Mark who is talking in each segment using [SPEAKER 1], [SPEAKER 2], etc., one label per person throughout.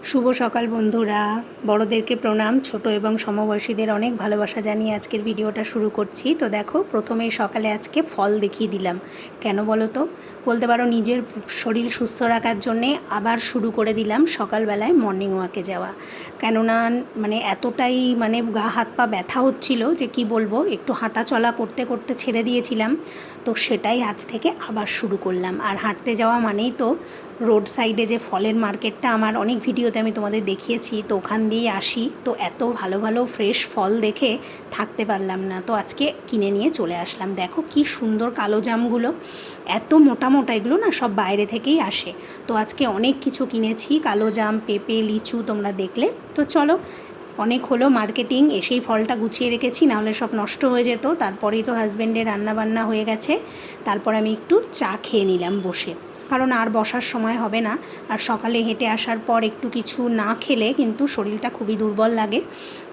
[SPEAKER 1] শুভ সকাল বন্ধুরা, বড়দেরকে প্রণাম, ছোট এবং সমবয়সীদের অনেক ভালোবাসা জানিয়ে আজকের ভিডিওটা শুরু করছি। তো দেখো, প্রথমেই সকালে আজকে ফল দেখিয়ে দিলাম। কেন বলো তো? বলতে পারো নিজের শরীর সুস্থ রাখার জন্যে আবার শুরু করে দিলাম সকালবেলায় মর্নিং ওয়াকে যাওয়া। কেননা এতটাই গা হাত পা ব্যথা হচ্ছিল যে কি বলবো, একটু হাঁটা চলা করতে করতে ছেড়ে দিয়েছিলাম। তো সেটাই আজ থেকে আবার শুরু করলাম। আর হাঁটতে যাওয়া মানেই তো রোড সাইডে যে ফলের মার্কেটটা আমার অনেক ভিডিওতে আমি তোমাদের দেখিয়েছি, তো ওখান দিয়েই আসি। তো এত ভালো ভালো ফ্রেশ ফল দেখে থাকতে পারলাম না, তো আজকে কিনে নিয়ে চলে আসলাম। দেখো কি সুন্দর কালো জামগুলো, এত মোটা মোটা, এগুলো না সব বাইরে থেকেই আসে। তো আজকে অনেক কিছু কিনেছি, কালো জাম, পেঁপে, লিচু তোমরা দেখলে। তো চলো, অনেক হলো মার্কেটিং, এসেই ফলটা গুছিয়ে রেখেছি, নাহলে সব নষ্ট হয়ে যেত। তারপরেই তো হাজব্যান্ডের রান্নাবান্না হয়ে গেছে। তারপর আমি একটু চা খেয়ে নিলাম বসে, কারণ আর বসার সময় হবে না। আর সকালে হেঁটে আসার পর একটু কিছু না খেলে কিন্তু শরীরটা খুবই দুর্বল লাগে।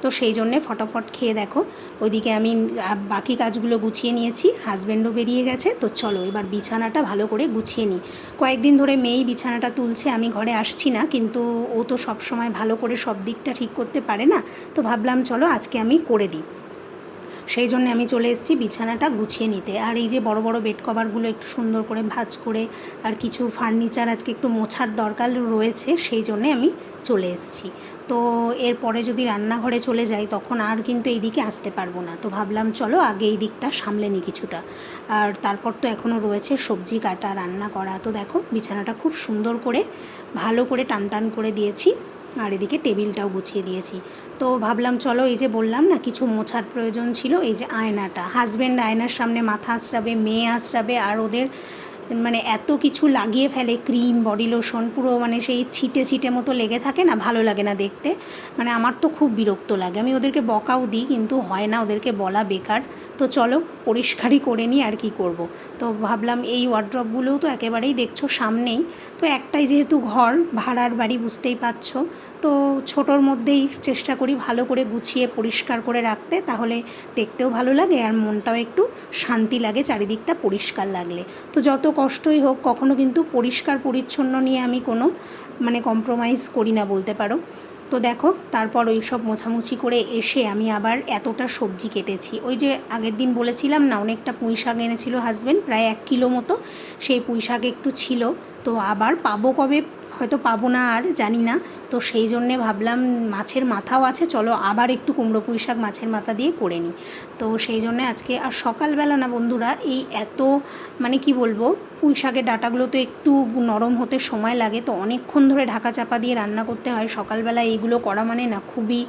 [SPEAKER 1] তো সেই জন্যে ফটাফট খেয়ে দেখো, ওইদিকে আমি বাকি কাজগুলো গুছিয়ে নিয়েছি, হাজব্যান্ডও বেরিয়ে গেছে। তো চলো এবার বিছানাটা ভালো করে গুছিয়ে নিই। কয়েকদিন ধরে মেয়েই বিছানাটা তুলছে, আমি ঘরে আসছি না, কিন্তু ও তো সব সময় ভালো করে সব দিকটা ঠিক করতে পারে না। তো ভাবলাম চলো আজকে আমি করে দিই। সেই জন্য আমি চলে এসেছি বিছানাটা গুছিয়ে নিতে। আর এই যে বড় বড় বেড কভারগুলো একটু সুন্দর করে ভাঁজ করে, আর কিছু ফার্নিচার আজকে একটু মোছার দরকার রয়েছে, সেই জন্যে আমি চলে এসেছি। তো এরপরে যদি রান্নাঘরে চলে যাই তখন আর কিন্তু এই দিকে আসতে পারবো না। তো ভাবলাম চলো আগে এই দিকটা সামলে নিই কিছুটা। আর তারপর তো এখনও রয়েছে সবজি কাটা, রান্না করা। তো দেখো বিছানাটা খুব সুন্দর করে ভালো করে টান টান করে দিয়েছি, আর এদিকে টেবিলটাও গুছিয়ে দিয়েছি। তো ভাবলাম চলো, এই যে বললাম না কিছু মোছার প্রয়োজন ছিল, এই যে আয়নাটা, হাজব্যান্ড আয়নার সামনে মাথা আঁচড়াবে, মেয়ে আঁচড়াবে, আর ওদের এত কিছু লাগিয়ে ফেলে, ক্রিম, বডি লোশন, পুরো সেই ছিটে ছিটে মতো লেগে থাকে না, ভালো লাগে না দেখতে। আমার তো খুব বিরক্ত লাগে। আমি ওদেরকে বকাও দিই, কিন্তু হয় না, ওদেরকে বলা বেকার। তো চলো পরিষ্কারই করে নিই, আর কি করব। তো ভাবলাম এই ওয়ার্ড্রপগুলোও তো একেবারেই দেখছো সামনেই, তো একটাই যেহেতু ঘর, ভাড়ার বাড়ি বুঝতেই পারছো, তো ছোটোর মধ্যেই চেষ্টা করি ভালো করে গুছিয়ে পরিষ্কার করে রাখতে, তাহলে দেখতেও ভালো লাগে আর মনটাও একটু শান্তি লাগে চারিদিকটা পরিষ্কার লাগলে। তো যত কষ্টই হোক, কখনো কিন্তু পরিষ্কার পরিচ্ছন্ন নিয়ে আমি কোনো কম্প্রোমাইজ করি না বলতে পারো। তো দেখো তারপর ওই সব মোছামুছি করে এসে আমি আবার এতটা সবজি কেটেছি। ওই যে আগের দিন বলেছিলাম না, অনেকটা পুঁই শাক এনেছিল হাজব্যান্ড, প্রায় 1 কিলো মতো। সেই পুঁই শাক একটু ছিল, তো আবার পাবো কবে, হয়তো পাবো না, আর জানি না। তো সেই জন্যে ভাবলাম মাছের মাথাও আছে, চলো আবার একটু কুমড়ো পুঁই শাক মাছের মাথা দিয়ে করে নিই। তো সেই জন্যে আজকে, আর সকালবেলা না বন্ধুরা, এই এত কি বলবো, পুঁই শাকের ডাঁটাগুলো তো একটু নরম হতে সময় লাগে, তো অনেকক্ষণ ধরে ঢাকা চাপা দিয়ে রান্না করতে হয় সকালবেলা। এইগুলো করা না খুবই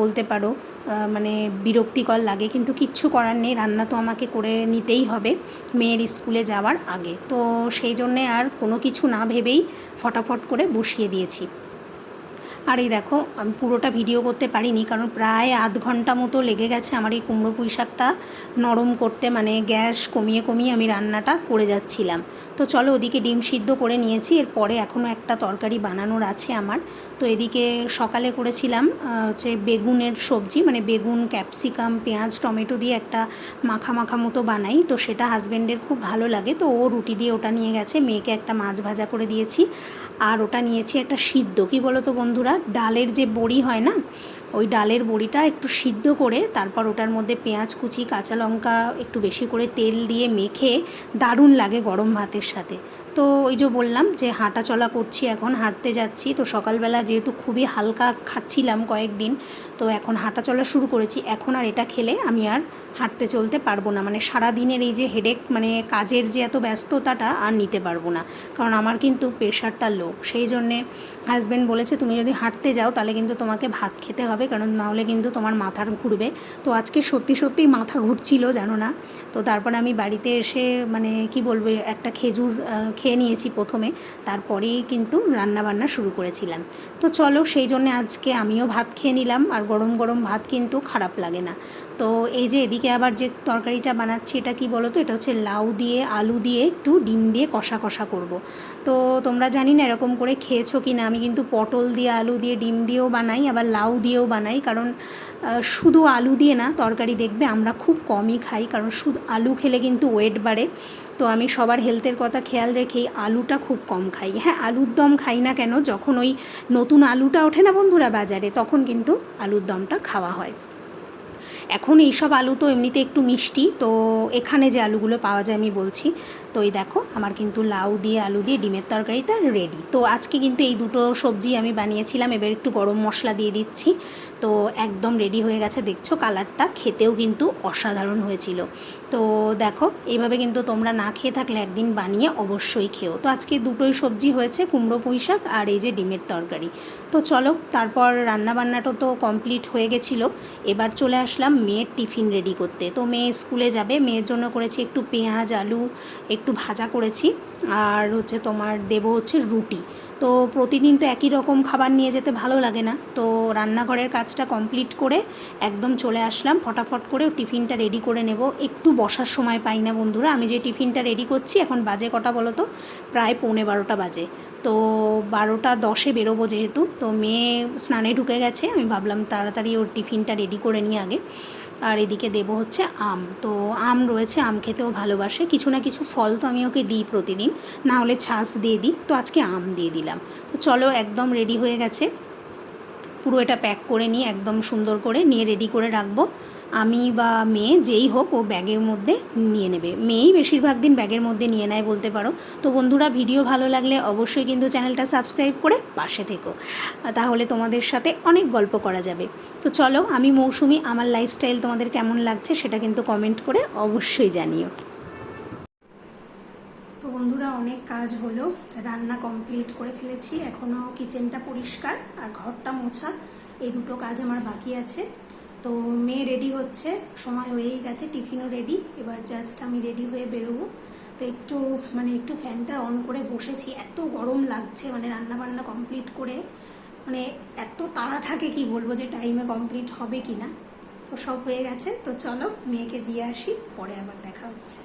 [SPEAKER 1] বলতে পারো বিরক্তিকর লাগে, কিন্তু কিচ্ছু করার নেই, রান্না তো আমাকে করে নিতেই হবে মেয়ের স্কুলে যাওয়ার আগে। তো সেই জন্যে আর কোনো কিছু না ভেবেই ফটাফট করে বসিয়ে দিয়েছি। আর এই দেখো, আমি পুরোটা ভিডিও করতে পারিনি, কারণ প্রায় আধ ঘন্টা মতো লেগে গেছে আমার এই কুমড়ো পুঁই শাকটা নরম করতে, গ্যাস কমিয়ে কমিয়ে আমি রান্নাটা করে যাচ্ছিলাম। তো চলো ওদিকে ডিম সিদ্ধ করে নিয়েছি, এরপরে এখনও একটা তরকারি বানানোর আছে আমার। তো এদিকে সকালে করেছিলাম হচ্ছে বেগুনের সবজি, বেগুন, ক্যাপসিকাম, পেঁয়াজ, টমেটো দিয়ে একটা মাখা মাখা মতো বানাই, তো সেটা হাজব্যান্ডের খুব ভালো লাগে, তো ও রুটি দিয়ে ওটা নিয়ে গেছে। মেয়েকে একটা মাছ ভাজা করে দিয়েছি, আর ওটা নিয়েছি একটা সিদ্ধ, কি বলো তো বন্ধুরা, ডালের যে বড়ি হয় না, ওই ডালের বড়িটা একটু সিদ্ধ করে, তারপর ওটার মধ্যে পেঁয়াজ কুচি, কাঁচা লঙ্কা একটু বেশি করে তেল দিয়ে মেখে দারুণ লাগে গরম ভাতের সাথে। তো ওই যে বললাম যে হাঁটা চলা করছি, এখন হাঁটতে যাচ্ছি। তো সকালবেলা যেহেতু খুবই হালকা খাচ্ছিলাম কয়েকদিন, তো এখন হাঁটা চলা শুরু করেছি। এখন আর এটা খেলে আমি আর হাঁটতে চলতে পারবো না, সারাদিনের এই যে হেডেক, কাজের যে এত ব্যস্ততাটা আর নিতে পারবো না, কারণ আমার কিন্তু প্রেশারটা লো। সেই জন্যে হাজব্যান্ড বলেছে তুমি যদি হাঁটতে যাও তাহলে কিন্তু তোমাকে ভাত খেতে হবে, কারণ নাহলে কিন্তু তোমার মাথার ঘুরবে। তো আজকে সত্যি সত্যিই মাথা ঘুরছিল, জানো না। তো তারপরে আমি বাড়িতে এসে কি বলবো, একটা খেজুর খেয়ে নিয়েছি প্রথমে, তারপরেই কিন্তু রান্নাবান্না শুরু করেছিলাম। তো চলো সেই জন্যে আজকে আমিও ভাত খেয়ে নিলাম, আর গরম গরম ভাত কিন্তু খারাপ লাগে না। তো এই যে এদিকে আবার যে তরকারিটা বানাচ্ছি, এটা কি বলো তো, এটা হচ্ছে লাউ দিয়ে আলু দিয়ে একটু ডিম দিয়ে কষা কষা করব। তো তোমরা জানি না এরকম করে খেয়েছো কি না, আমি কিন্তু পটল দিয়ে, আলু দিয়ে, ডিম দিয়েও বানাই, আবার লাউ দিয়েও বানাই, কারণ শুধু আলু দিয়ে না তরকারি দেখবে আমরা খুব কমই খাই, কারণ শুধু আলু খেলে কিন্তু ওয়েট বাড়ে। তো আমি সবার হেলথের কথা খেয়াল রেখেই আলুটা খুব কম খাই। হ্যাঁ, আলুর দম খাই না কেন, যখন ওই নতুন আলুটা ওঠে না বন্ধুরা বাজারে, তখন কিন্তু আলুর দমটা খাওয়া হয়। এখন এইসব আলু তো এমনিতে একটু মিষ্টি, তো এখানে যে আলুগুলো পাওয়া যায় আমি বলছি। তো এই দেখো আমার কিন্তু লাউ দিয়ে আলু দিয়ে ডিমের তরকারিটা রেডি। তো আজকে কিন্তু এই দুটো সবজি আমি বানিয়েছিলাম। এবার একটু গরম মশলা দিয়ে দিচ্ছি। তো একদম রেডি হয়ে গেছে, দেখছো কালারটা, খেতেও কিন্তু অসাধারণ হয়েছিল। তো দেখো এইভাবে কিন্তু তোমরা না খেয়ে থাকলে একদিন বানিয়ে অবশ্যই খেও। তো আজকে দুটোই সবজি হয়েছে, কুমড়ো পুঁই শাক আর এই যে ডিমের তরকারি। তো চলো, তারপর রান্নাবান্নাটা তো কমপ্লিট হয়ে গেছিলো। এবার চলে আসলাম মেয়ের টিফিন রেডি করতে। তো মেয়ে স্কুলে যাবে, মেয়ের জন্য করেছি একটু পেঁয়াজ আলু একটু ভাজা করেছি, আর হচ্ছে তোমার দেবো হচ্ছে রুটি। তো প্রতিদিন তো একই রকম খাবার নিয়ে যেতে ভালো লাগে না, তো রান্নাঘরের কাজটা কমপ্লিট করে একদম চলে আসলাম ফটাফট করে টিফিনটা রেডি করে নেব। একটু বসার সময় পাই না বন্ধুরা। আমি যে টিফিনটা রেডি করছি, এখন বাজে কটা বলো তো, প্রায় 11:15 বাজে। তো 12:10 বেরোবো যেহেতু, তো মেয়ে স্নানে ঢুকে গেছে, আমি ভাবলাম তাড়াতাড়ি ওর টিফিনটা রেডি করে নিই আগে। আর এদিকে দেবো হচ্ছে আম। তো আম রয়েছে, আম খেতেও ভালোবাসে, কিছু না কিছু ফল তো আমি ওকে দিই প্রতিদিন, না হলে ছাঁচ দিয়ে দিই, তো আজকে আম দিয়ে দিলাম। তো চলো, একদম রেডি হয়ে গেছে, পুরো এটা প্যাক করে নিয়ে একদম সুন্দর করে নিয়ে রেডি করে রাখবো। আমি বা মেয়ে যেই হোক ও ব্যাগের মধ্যে নিয়ে নেবে, মেয়েই বেশিরভাগ দিন ব্যাগের মধ্যে নিয়ে নেয় বলতে পারো। তো বন্ধুরা, ভিডিও ভালো লাগলে অবশ্যই কিন্তু চ্যানেলটা সাবস্ক্রাইব করে পাশে থেকো, তাহলে তোমাদের সাথে অনেক গল্প করা যাবে। তো চলো, আমি মৌসুমি, আমার লাইফস্টাইল তোমাদের কেমন লাগছে সেটা কিন্তু কমেন্ট করে অবশ্যই জানিও। তো বন্ধুরা, অনেক কাজ হলো, রান্না কমপ্লিট করে ফেলেছি, এখনও কিচেনটা পরিষ্কার আর ঘরটা মোছা, এই দুটো কাজ আমার বাকি আছে। তো মেয়ে রেডি হচ্ছে, সময় হয়েই গেছে, টিফিনও রেডি, এবার জাস্ট আমি রেডি হয়ে বেরোবো। তো একটু ফ্যানটা অন করে বসেছি, এত গরম লাগছে, রান্নাবান্না কমপ্লিট করে এত তাড়া থাকে কি বলবো যে টাইমে কমপ্লিট হবে কি না। তো সব হয়ে গেছে, তো চলো মেয়েকে দিয়ে আসি, পরে আবার দেখা হচ্ছে।